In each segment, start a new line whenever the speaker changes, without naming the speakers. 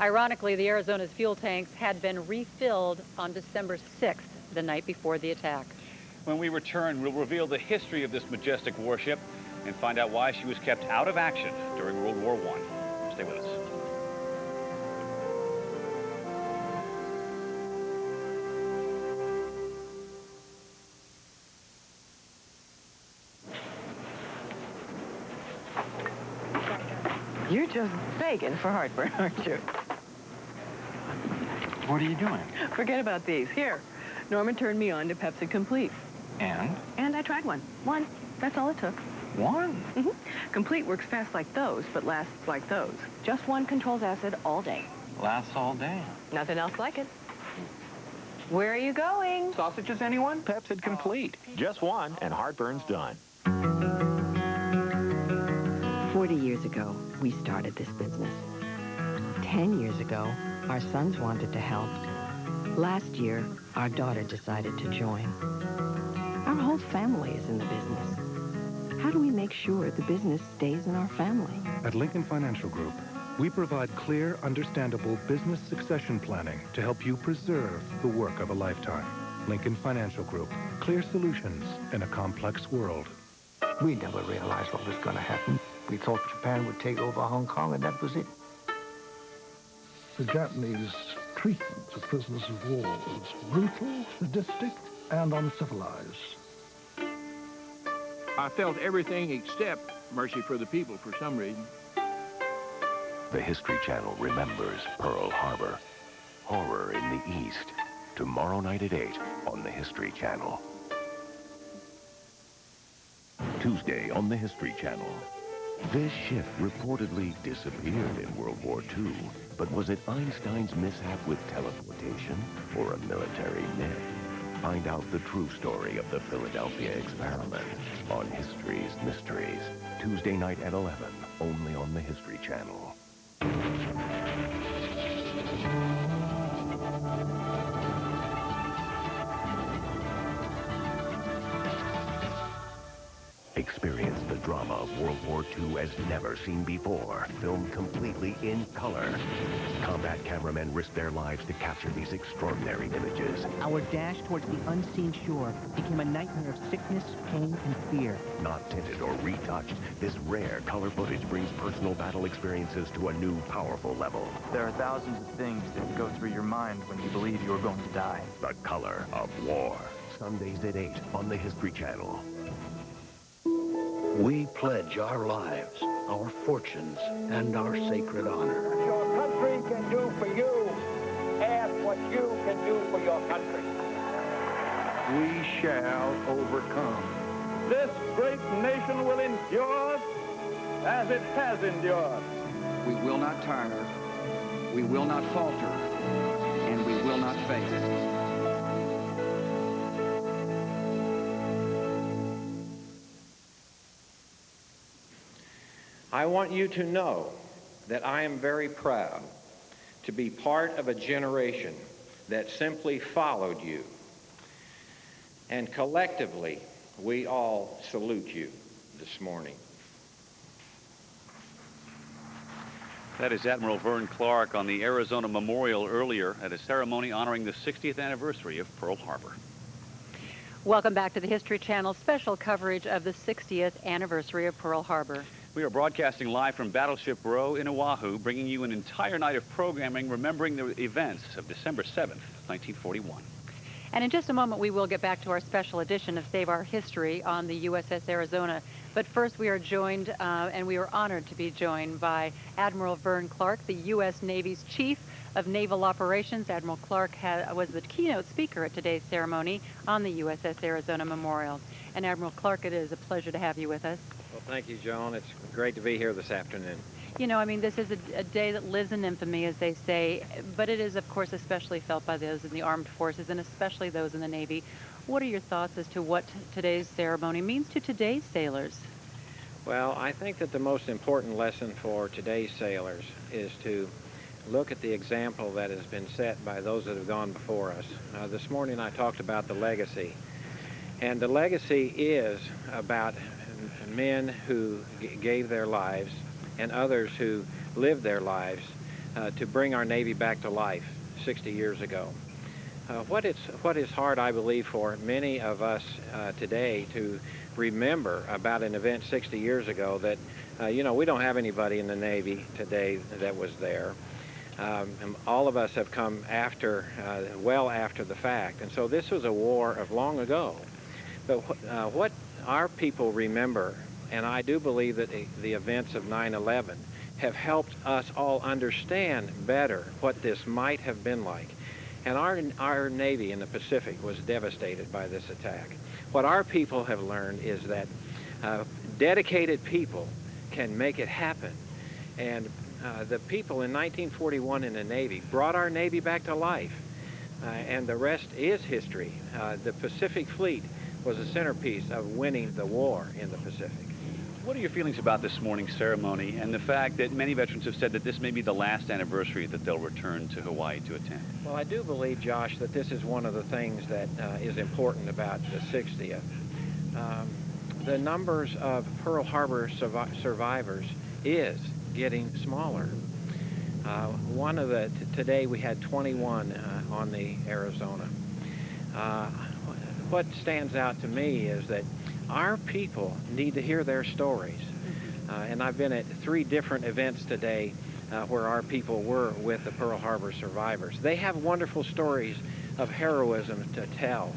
Ironically, the Arizona's fuel tanks had been refilled on December 6th, the night before the attack.
When we return, we'll reveal the history of this majestic warship and find out why she was kept out of action during World War I. Stay with us.
You're just begging for heartburn, aren't you?
What are you doing?
Forget about these. Here, Norman turned me on to Pepcid Complete.
And?
And I tried one. One. That's all it took.
One?
Mm-hmm. Complete works fast like those, but lasts like those. Just one controls acid all day.
Lasts all day.
Nothing else like it. Where are you going?
Sausages, anyone?
Pepcid Complete. Just one, and heartburn's done.
40 years ago, we started this business. 10 years ago, our sons wanted to help. Last year, our daughter decided to join. Our whole family is in the business. How do we make sure the business stays in our family?
At Lincoln Financial Group, we provide clear, understandable business succession planning to help you preserve the work of a lifetime. Lincoln Financial Group, clear solutions in a complex world.
We never realized what was going to happen. We thought Japan would take over Hong Kong, and that was it.
The Japanese treatment of prisoners of war was brutal, sadistic, and uncivilized.
I felt everything except mercy for the people for some reason.
The History Channel remembers Pearl Harbor. Horror in the East. Tomorrow night at 8 on the History Channel. Tuesday on the History Channel. This ship reportedly disappeared in World War II, but was it Einstein's mishap with teleportation or a military myth? Find out the true story of the Philadelphia experiment on History's Mysteries. Tuesday night at 11, only on the History Channel. Experience the drama of World War II as never seen before, filmed completely in color. Combat cameramen risked their lives to capture these extraordinary images.
Our dash towards the unseen shore became a nightmare of sickness, pain, and fear.
Not tinted or retouched, this rare color footage brings personal battle experiences to a new, powerful level.
There are thousands of things that go through your mind when you believe you are going to die.
The Color of War. Sundays at 8 on the History Channel.
We pledge our lives, our fortunes, and our sacred honor.
What your country can do for you, ask what you can do for your country.
We shall overcome. This great nation will endure as it has endured.
We will not tire, we will not falter, and we will not fail.
I want you to know that I am very proud to be part of a generation that simply followed you. And collectively, we all salute you this morning.
That is Admiral Vern Clark on the Arizona Memorial earlier at a ceremony honoring the 60th anniversary of Pearl Harbor.
Welcome back to the History Channel special coverage of the 60th anniversary of Pearl Harbor.
We are broadcasting live from Battleship Row in Oahu, bringing you an entire night of programming remembering the events of December 7th, 1941.
And in just a moment, we will get back to our special edition of Save Our History on the USS Arizona. But first, we are joined, and we are honored to be joined by Admiral Vern Clark, the U.S. Navy's Chief of Naval Operations. Admiral Clark was the keynote speaker at today's ceremony on the USS Arizona Memorial. And Admiral Clark, it is a pleasure to have you with us.
Well, thank you, Joan. It's great to be here this afternoon.
You know, I mean, this is a day that lives in infamy, as they say, but it is, of course, especially felt by those in the armed forces and especially those in the Navy. What are your thoughts as to what today's ceremony means to today's sailors?
Well, I think that the most important lesson for today's sailors is to look at the example that has been set by those that have gone before us. This morning I talked about the legacy, and the legacy is about men who gave their lives and others who lived their lives to bring our Navy back to life 60 years ago. What is hard, I believe, for many of us today to remember about an event 60 years ago that, you know, we don't have anybody in the Navy today that was there. And all of us have come after, well after the fact. And so this was a war of long ago. But what our people remember, and I do believe that the events of 9/11 have helped us all understand better what this might have been like. And our Navy in the Pacific was devastated by this attack. What our people have learned is that dedicated people can make it happen. And the people in 1941 in the Navy brought our Navy back to life. And the rest is history. The Pacific Fleet was the centerpiece of winning the war in the Pacific.
What are your feelings about this morning's ceremony and the fact that many veterans have said that this may be the last anniversary that they'll return to Hawaii to attend?
Well, I do believe, Josh, that this is one of the things that is important about the 60th. The numbers of Pearl Harbor survivors is getting smaller. Today we had 21 on the Arizona. What stands out to me is that our people need to hear their stories. And I've been at 3 different events today where our people were with the Pearl Harbor survivors. They have wonderful stories of heroism to tell.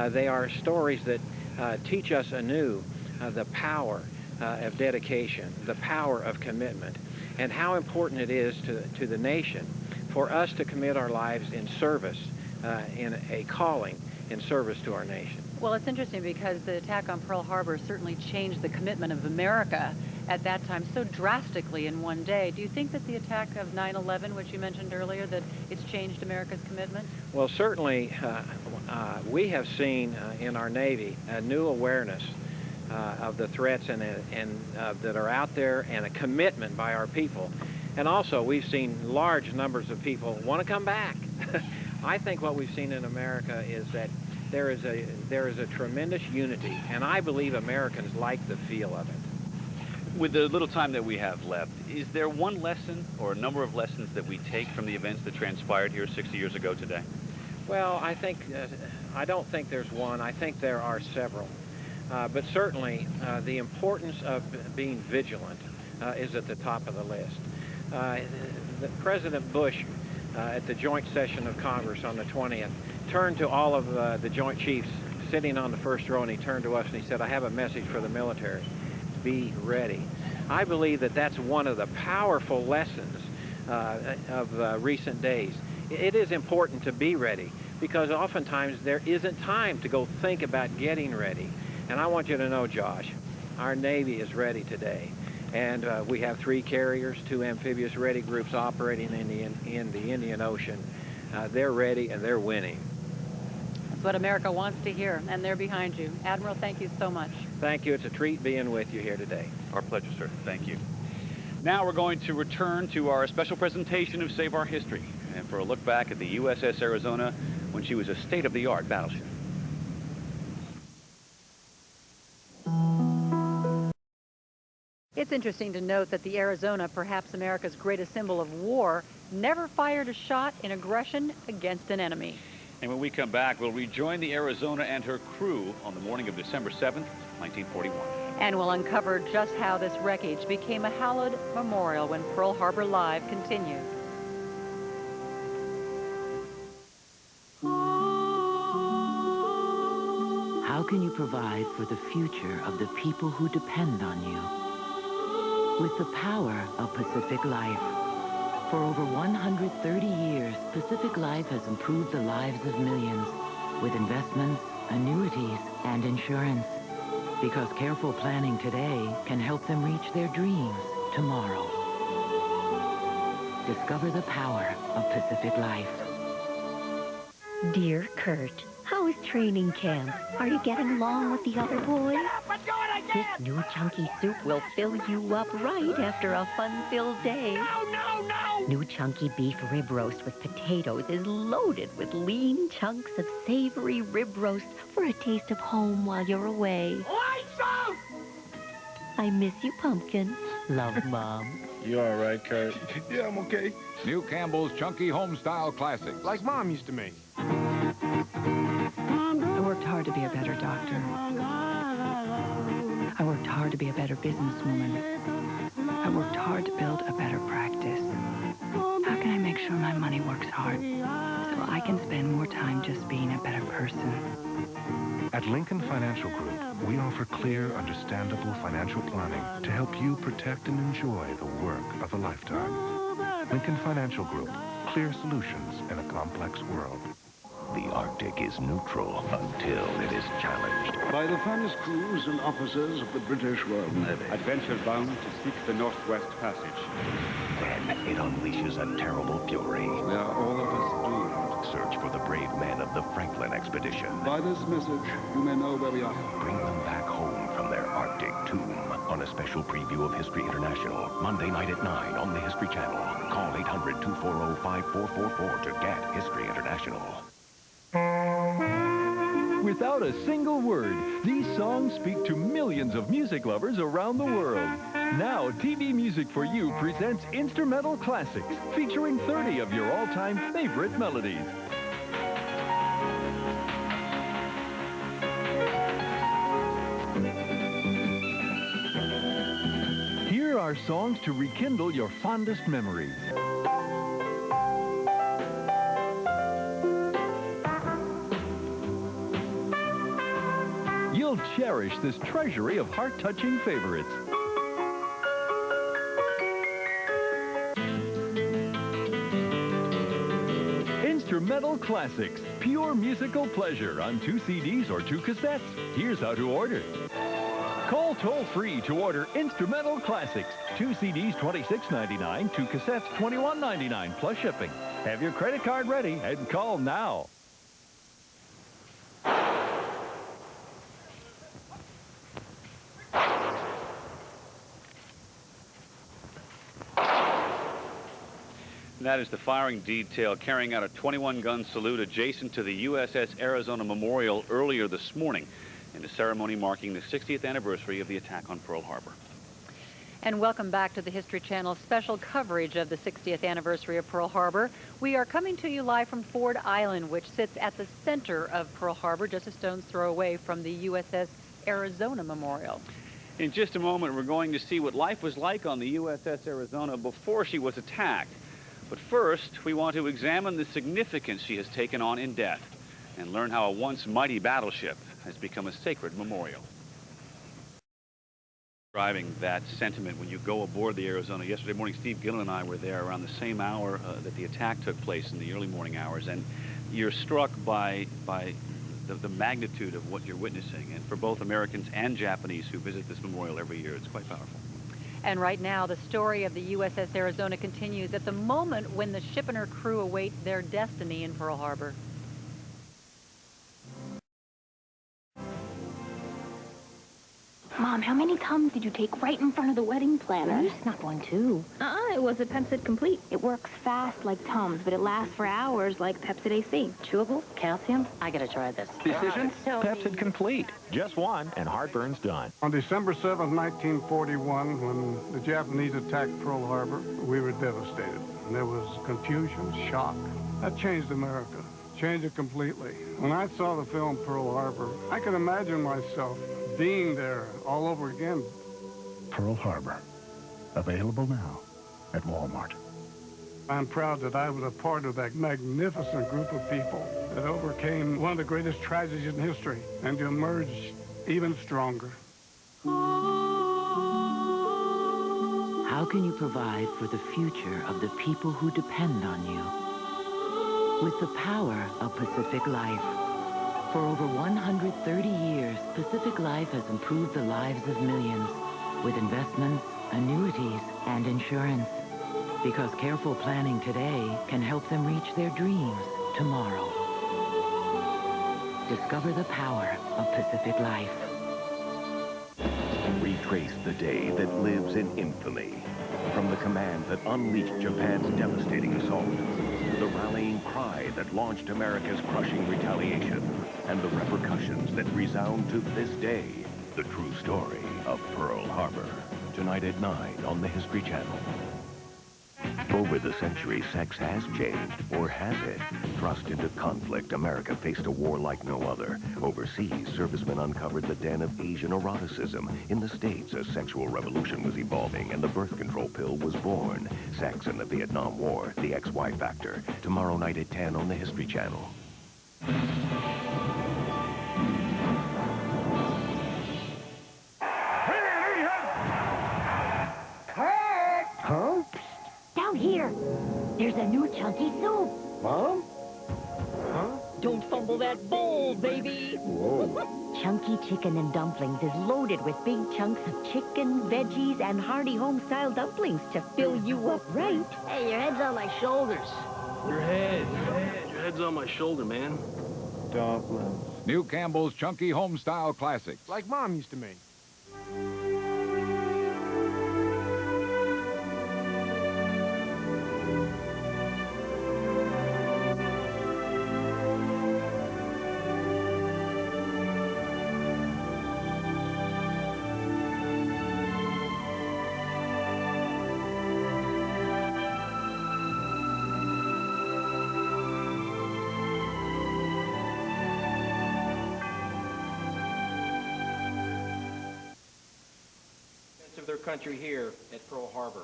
They are stories that teach us anew the power of dedication, the power of commitment, and how important it is to the nation for us to commit our lives in service, in a calling in service to our nation.
Well, it's interesting because the attack on Pearl Harbor certainly changed the commitment of America at that time so drastically in one day. Do you think that the attack of 9/11, which you mentioned earlier, that it's changed America's commitment?
Well, certainly we have seen in our Navy a new awareness of the threats that are out there, and a commitment by our people. And also we've seen large numbers of people want to come back. I think what we've seen in America is that there is a tremendous unity, and I believe Americans like the feel of it.
With the little time that we have left, is there one lesson or a number of lessons that we take from the events that transpired here 60 years ago today?
Well, I don't think there's one. I think there are several. But certainly the importance of being vigilant is at the top of the list. President Bush at the joint session of Congress on the 20th turned to all of the Joint Chiefs sitting on the first row, and he turned to us and he said, "I have a message for the military. Be ready." I believe that that's one of the powerful lessons of recent days. It is important to be ready, because oftentimes there isn't time to go think about getting ready. And I want you to know, Josh, our Navy is ready today. And we have 3 carriers, 2 amphibious ready groups operating in the Indian Ocean. They're ready and they're winning.
That's what America wants to hear, and they're behind you. Admiral, thank you so much.
Thank you. It's a treat being with you here today.
Our pleasure, sir. Thank you. Now we're going to return to our special presentation of Save Our History, and for a look back at the USS Arizona when she was a state-of-the-art battleship.
It's interesting to note that the Arizona, perhaps America's greatest symbol of war, never fired a shot in aggression against an enemy.
And when we come back, we'll rejoin the Arizona and her crew on the morning of December 7th, 1941.
And we'll uncover just how this wreckage became a hallowed memorial when Pearl Harbor Live continues.
How can you provide for the future of the people who depend on you? With the power of Pacific Life. For over 130 years, Pacific Life has improved the lives of millions with investments, annuities, and insurance. Because careful planning today can help them reach their dreams tomorrow. Discover the power of Pacific Life.
Dear Kurt, how is training camp? Are you getting along with the other boys? This new chunky soup will fill you up right after a fun-filled day. No! New chunky beef rib roast with potatoes is loaded with lean chunks of savory rib roast for a taste of home while you're away. Lights out! I miss you, Pumpkin. Love, Mom.
You all right, Kurt?
Yeah, I'm okay.
New Campbell's Chunky Homestyle Classics.
Like Mom used to make.
I worked hard to be a better doctor. I worked hard to be a better businesswoman. I worked hard to build a better practice. How can I make sure my money works hard so I can spend more time just being a better person?
At Lincoln Financial Group, we offer clear, understandable financial planning to help you protect and enjoy the work of a lifetime. Lincoln Financial Group, clear solutions in a complex world.
The Arctic is neutral until it is challenged.
By the finest crews and officers of the British Royal Navy.
Adventure bound to seek the Northwest Passage.
Then it unleashes a terrible fury.
We are all of us doomed.
Search for the brave men of the Franklin expedition.
By this message, you may know where we are.
Bring them back home from their Arctic tomb on a special preview of History International, Monday night at 9 on the History Channel. Call 800-240-5444 to get History International.
Without a single word, these songs speak to millions of music lovers around the world. Now, TV Music for You presents Instrumental Classics, featuring 30 of your all-time favorite melodies. Here are songs to rekindle your fondest memories. You'll cherish this treasury of heart-touching favorites. Instrumental Classics, pure musical pleasure on 2 CDs or 2 cassettes. Here's how to order. Call toll-free to order Instrumental Classics. 2 CDs, $26.99, 2 cassettes, $21.99, plus shipping. Have your credit card ready and call now.
That is the firing detail carrying out a 21-gun salute adjacent to the USS Arizona Memorial earlier this morning in a ceremony marking the 60th anniversary of the attack on Pearl Harbor.
And welcome back to the History Channel's special coverage of the 60th anniversary of Pearl Harbor. We are coming to you live from Ford Island, which sits at the center of Pearl Harbor, just a stone's throw away from the USS Arizona Memorial.
In just a moment, we're going to see what life was like on the USS Arizona before she was attacked. But first, we want to examine the significance she has taken on in death and learn how a once mighty battleship has become a sacred memorial. Driving that sentiment when you go aboard the Arizona. Yesterday morning, Steve Gillen and I were there around the same hour that the attack took place, in the early morning hours, and you're struck by the magnitude of what you're witnessing. And for both Americans and Japanese who visit this memorial every year, it's quite powerful.
And right now, the story of the USS Arizona continues at the moment when the ship and her crew await their destiny in Pearl Harbor.
Mom, how many Tums did you take right in front of the wedding planner?
I snuck one, too.
It was a Pepcid Complete. It works fast like Tums, but it lasts for hours like Pepcid AC.
Chewable, calcium. I gotta try this.
Decision? Pepcid Complete. Just one, and heartburn's done.
On December 7, 1941, when the Japanese attacked Pearl Harbor, we were devastated. And there was confusion, shock. That changed America, changed it completely. When I saw the film Pearl Harbor, I could imagine myself being there all over again.
Pearl Harbor, available now at Walmart.
I'm proud that I was a part of that magnificent group of people that overcame one of the greatest tragedies in history and to emerge even stronger.
How can you provide for the future of the people who depend on you? With the power of Pacific Life. For over 130 years, Pacific Life has improved the lives of millions with investments, annuities, and insurance. Because careful planning today can help them reach their dreams tomorrow. Discover the power of Pacific Life.
Retrace the day that lives in infamy. From the command that unleashed Japan's devastating assault, to the rallying cry that launched America's crushing retaliation, and the repercussions that resound to this day, the true story of Pearl Harbor. tonight at 9 on the History Channel. Over the centuries, sex has changed, or has it? Thrust into conflict, America faced a war like no other. Overseas, servicemen uncovered the den of Asian eroticism. In the States, a sexual revolution was evolving, and the birth control pill was born. Sex in the Vietnam War, the XY Factor. Tomorrow night at 10 on the History Channel.
Huh? Down here. There's a new chunky soup.
Mom? Huh?
Don't fumble that bowl, baby.
Whoa.
Chunky chicken and dumplings is loaded with big chunks of chicken, veggies, and hearty home-style dumplings to fill you up right.
Hey, your head's on my shoulders.
Your head's on my shoulder, man.
Dumplings.
New Campbell's Chunky Homestyle Classics.
Like Mom used to make.
Of their country here at Pearl Harbor.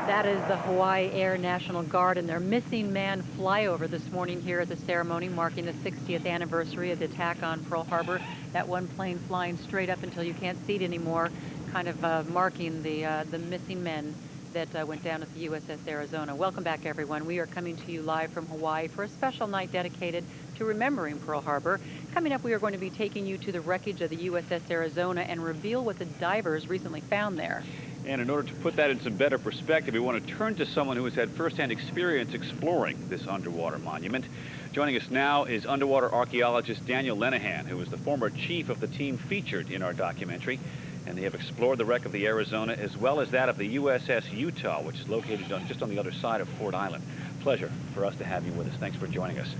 That is the Hawaii Air National Guard and their missing man flyover this morning here at the ceremony marking the 60th anniversary of the attack on Pearl Harbor. That one plane flying straight up until you can't see it anymore, kind of marking the missing men that went down at the USS Arizona. Welcome back, everyone. We are coming to you live from Hawaii for a special night dedicated to remembering Pearl Harbor. Coming up, we are going to be taking you to the wreckage of the USS Arizona and reveal what the divers recently found there.
And in order to put that in some better perspective, we want to turn to someone who has had firsthand experience exploring this underwater monument. Joining us now is underwater archaeologist Daniel Lenihan, who is the former chief of the team featured in our documentary. And they have explored the wreck of the Arizona as well as that of the USS Utah, which is located just on the other side of Ford Island. Pleasure for us to have you with us. Thanks for joining us.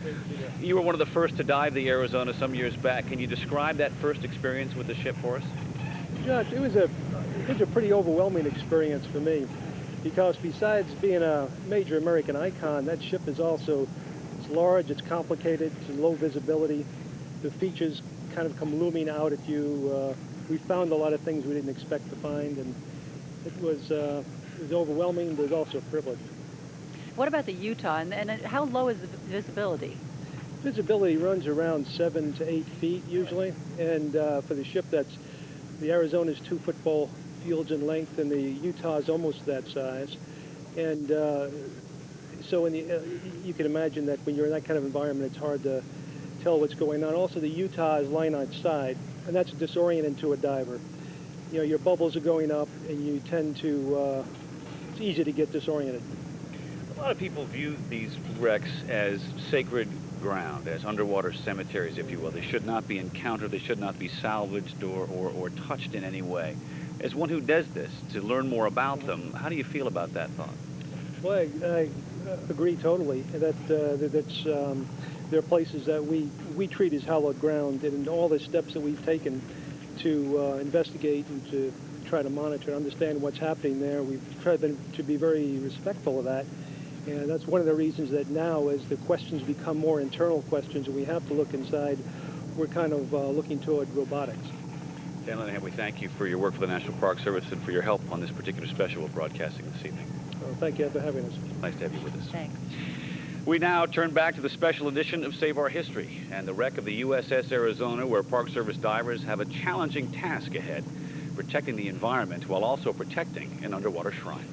You were one of the first to dive the Arizona some years back. Can you describe that first experience with the ship for us?
Josh, it was a pretty overwhelming experience for me, because besides being a major American icon, that ship is also, it's large, it's complicated, it's low visibility. The features kind of come looming out at you. We found a lot of things we didn't expect to find, and it was overwhelming, but it was also a privilege.
What about the Utah, and how low is the visibility?
Visibility runs around 7 to 8 feet usually, and for the ship the Arizona is 2 football fields in length, and the Utah is almost that size. And so you can imagine that when you're in that kind of environment, it's hard to tell what's going on. Also, the Utah is lying on its side, and that's disorienting to a diver. You know, your bubbles are going up, and you tend to, it's easy to get disoriented.
A lot of people view these wrecks as sacred ground, as underwater cemeteries, if you will. They should not be encountered, they should not be salvaged or touched in any way. As one who does this, to learn more about them, how do you feel about that thought?
Well, I agree totally that there are places that we treat as hallowed ground, and all the steps that we've taken to investigate and to try to monitor and understand what's happening there, we've tried to be very respectful of that. And that's one of the reasons that now, as the questions become more internal questions and we have to look inside, we're kind of looking toward robotics.
Dan Lenihan, we thank you for your work for the National Park Service and for your help on this particular special we're broadcasting this evening.
Thank you for having us.
Nice to have you with us.
Thanks.
We now turn back to the special edition of Save Our History and the wreck of the USS Arizona, where Park Service divers have a challenging task ahead, protecting the environment while also protecting an underwater shrine.